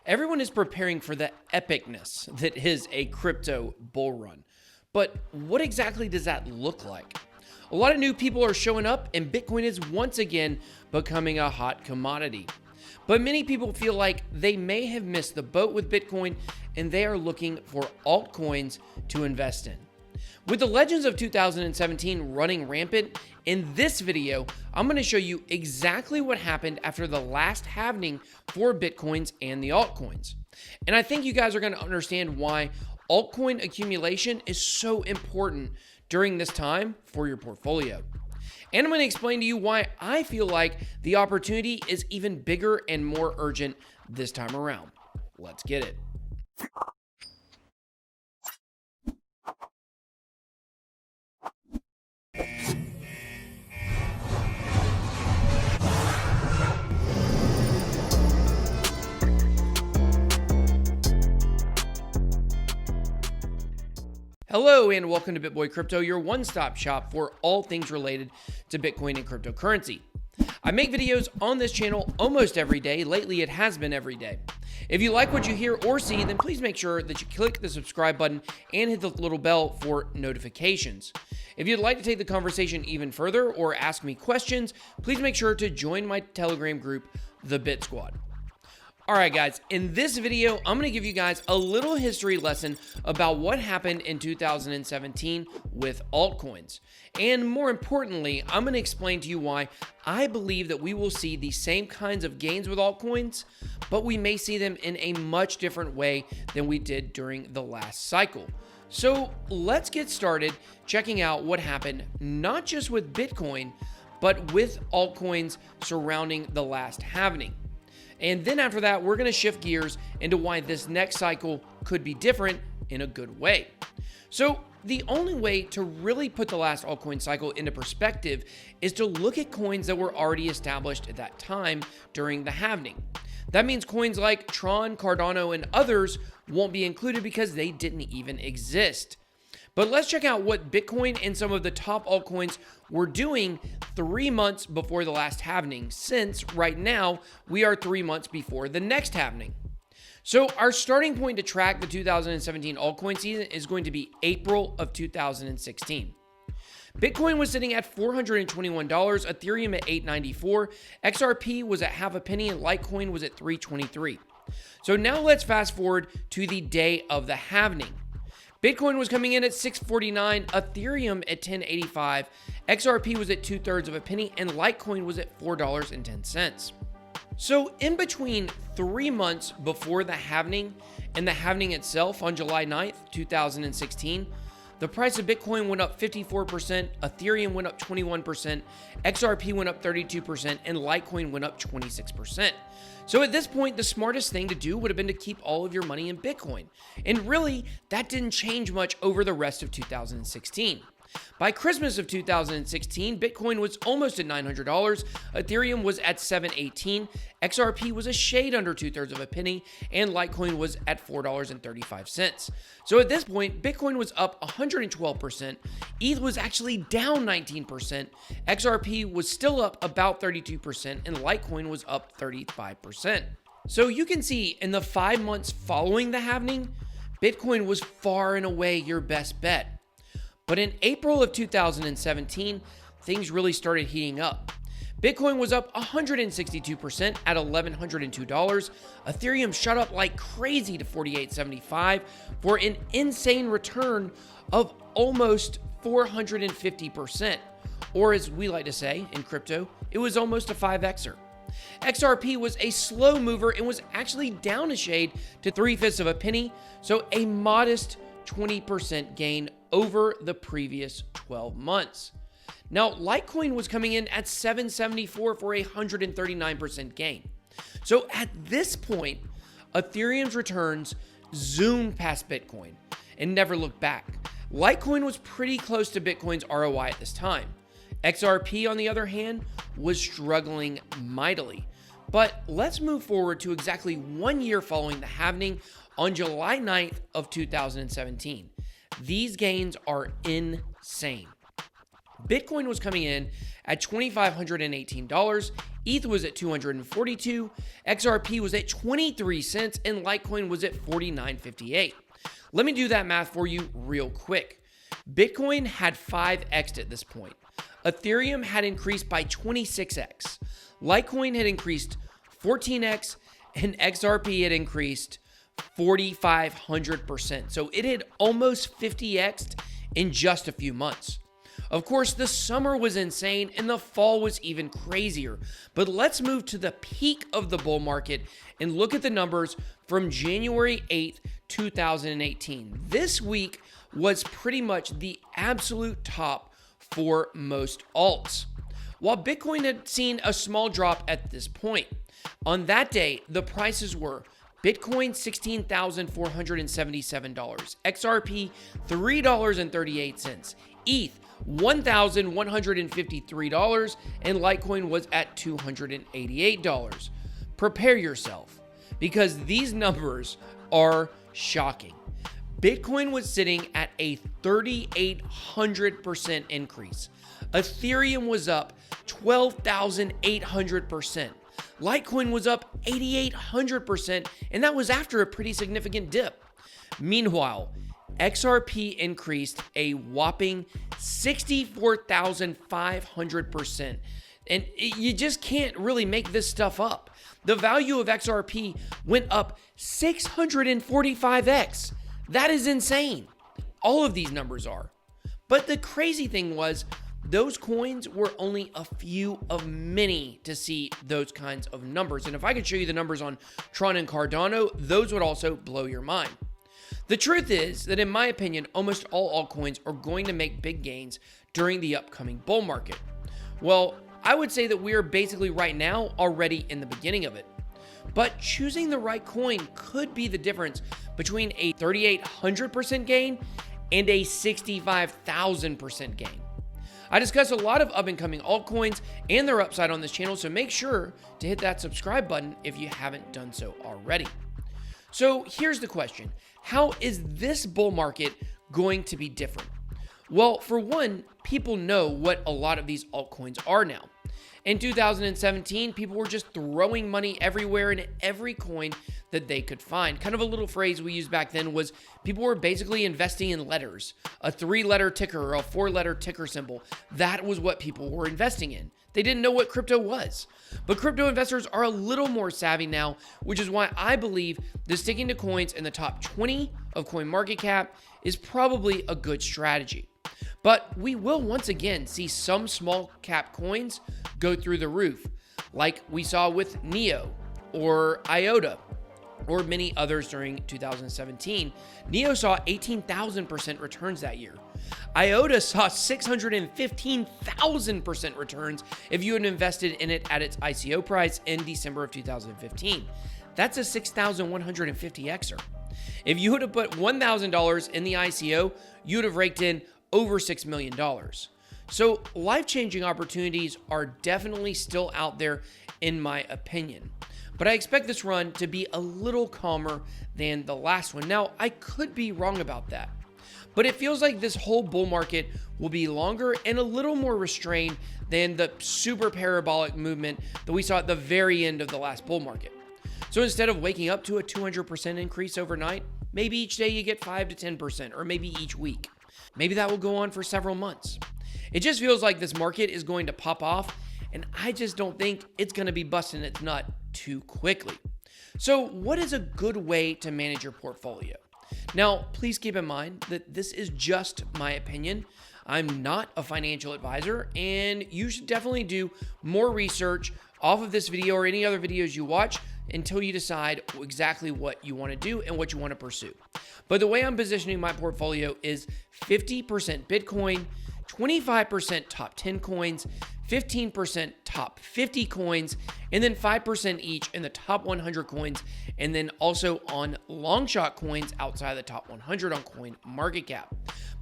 Everyone is preparing for the epicness that is a crypto bull run. But what exactly does that look like? A lot of new people are showing up, and Bitcoin is once again becoming a hot commodity. But many people feel like they may have missed the boat with Bitcoin, and they are looking for altcoins to invest in. With the legends of 2017 running rampant, in this video, I'm going to show you exactly what happened after the last halving for Bitcoins and the altcoins. And I think you guys are going to understand why altcoin accumulation is so important during this time for your portfolio. And I'm going to explain to you why I feel like the opportunity is even bigger and more urgent this time around. Let's get it. Hello and welcome to BitBoy Crypto, your one-stop shop for all things related to Bitcoin and cryptocurrency. I make videos on this channel almost every day. Lately, it has been every day. If you like what you hear or see, then please make sure that you click the subscribe button and hit the little bell for notifications. If you'd like to take the conversation even further or ask me questions, please make sure to join my Telegram group, the Bit Squad. Alright guys, in this video, I'm going to give you guys a little history lesson about what happened in 2017 with altcoins. And more importantly, I'm going to explain to you why I believe that we will see the same kinds of gains with altcoins, but we may see them in a much different way than we did during the last cycle. So let's get started checking out what happened not just with Bitcoin, but with altcoins surrounding the last halving. And then after that, we're going to shift gears into why this next cycle could be different in a good way. So the only way to really put the last altcoin cycle into perspective is to look at coins that were already established at that time during the halving. That means coins like Tron, Cardano, and others won't be included because they didn't even exist. But let's check out what Bitcoin and some of the top altcoins were doing 3 months before the last halving, since right now we are 3 months before the next halving. So our starting point to track the 2017 altcoin season is going to be April of 2016. Bitcoin was sitting at $421, Ethereum at $8.94, XRP was at half a penny, and Litecoin was at $3.23. So now let's fast forward to the day of the halving. Bitcoin was coming in at $6.49, Ethereum at $10.85, XRP was at 2/3 of a penny, and Litecoin was at $4.10. So in between 3 months before the halving and the halving itself on July 9th, 2016, the price of Bitcoin went up 54%, Ethereum went up 21%, XRP went up 32%, and Litecoin went up 26%. So at this point, the smartest thing to do would have been to keep all of your money in Bitcoin. And really, that didn't change much over the rest of 2016. By Christmas of 2016, Bitcoin was almost at $900, Ethereum was at $7.18, XRP was a shade under 2/3 of a penny, and Litecoin was at $4.35. So at this point, Bitcoin was up 112%, ETH was actually down 19%, XRP was still up about 32%, and Litecoin was up 35%. So you can see in the 5 months following the halving, Bitcoin was far and away your best bet. But in April of 2017, things really started heating up. Bitcoin was up 162% at $1,102. Ethereum shot up like crazy to $48.75 for an insane return of almost 450%. Or as we like to say in crypto, it was almost a 5xer. XRP was a slow mover and was actually down a shade to 3/5 of a penny, so a modest 20% gain over the previous 12 months. Now, Litecoin was coming in at $7.74 for a 139% gain. So at this point, Ethereum's returns zoomed past Bitcoin and never looked back. Litecoin was pretty close to Bitcoin's ROI at this time. XRP, on the other hand, was struggling mightily. But let's move forward to exactly 1 year following the halving on July 9th of 2017. These gains are insane. Bitcoin was coming in at $2,518, ETH was at 242, XRP was at 23 cents, and Litecoin was at 49.58. Let me do that math for you real quick. Bitcoin had 5x'd at this point. Ethereum had increased by 26x. Litecoin had increased 14x, and XRP had increased 4,500%. So it had almost 50x'd in just a few months. Of course, the summer was insane and the fall was even crazier. But let's move to the peak of the bull market and look at the numbers from January 8th, 2018. This week was pretty much the absolute top for most alts. While Bitcoin had seen a small drop at this point, on that day, the prices were Bitcoin $16,477, XRP $3.38, ETH $1,153, and Litecoin was at $288. Prepare yourself, because these numbers are shocking. Bitcoin was sitting at a 3,800% increase. Ethereum was up 12,800%. Litecoin was up 8,800%, and that was after a pretty significant dip. Meanwhile, XRP increased a whopping 64,500%. And you just can't really make this stuff up. The value of XRP went up 645x. That is insane. All of these numbers are. But the crazy thing was, those coins were only a few of many to see those kinds of numbers. And if I could show you the numbers on Tron and Cardano, those would also blow your mind. The truth is that, in my opinion, almost all altcoins are going to make big gains during the upcoming bull market. Well, I would say that we are basically right now already in the beginning of it. But choosing the right coin could be the difference between a 3,800% gain and a 65,000% gain. I discuss a lot of up-and-coming altcoins and their upside on this channel, so make sure to hit that subscribe button if you haven't done so already. So here's the question. How is this bull market going to be different? Well, for one, people know what a lot of these altcoins are now. In 2017, people were just throwing money everywhere in every coin that they could find. Kind of a little phrase we used back then was people were basically investing in letters. A 3-letter ticker or a 4-letter ticker symbol. That was what people were investing in. They didn't know what crypto was. But crypto investors are a little more savvy now, which is why I believe that sticking to coins in the top 20 of CoinMarketCap is probably a good strategy. But we will once again see some small cap coins go through the roof, like we saw with NEO or IOTA or many others during 2017. NEO saw 18,000% returns that year. IOTA saw 615,000% returns if you had invested in it at its ICO price in December of 2015. That's a 6,150xer. If you would have put $1,000 in the ICO, you'd have raked in over $6 million. So life-changing opportunities are definitely still out there, in my opinion. But I expect this run to be a little calmer than the last one. Now, I could be wrong about that, but it feels like this whole bull market will be longer and a little more restrained than the super parabolic movement that we saw at the very end of the last bull market. So instead of waking up to a 200% increase overnight, maybe each day you get 5 to 10%, or maybe each week. Maybe that will go on for several months. It just feels like this market is going to pop off, and I just don't think it's going to be busting its nut too quickly. So what is a good way to manage your portfolio? Now, please keep in mind that this is just my opinion. I'm not a financial advisor, and you should definitely do more research off of this video or any other videos you watch until you decide exactly what you want to do and what you want to pursue. But the way I'm positioning my portfolio is 50% Bitcoin, 25% top 10 coins, 15% top 50 coins, and then 5% each in the top 100 coins, and then also on long shot coins outside the top 100 on CoinMarketCap.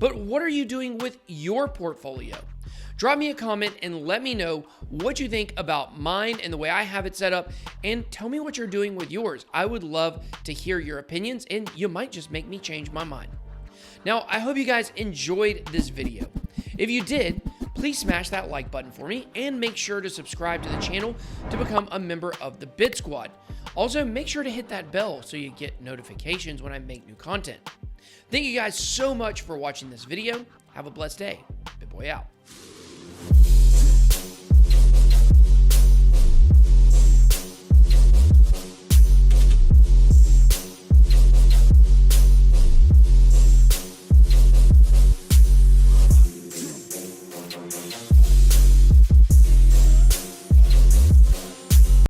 But what are you doing with your portfolio? Drop me a comment and let me know what you think about mine and the way I have it set up, and tell me what you're doing with yours. I would love to hear your opinions, and you might just make me change my mind. Now, I hope you guys enjoyed this video. If you did, please smash that like button for me and make sure to subscribe to the channel to become a member of the Bit Squad. Also, make sure to hit that bell so you get notifications when I make new content. Thank you guys so much for watching this video. Have a blessed day. BitBoy out.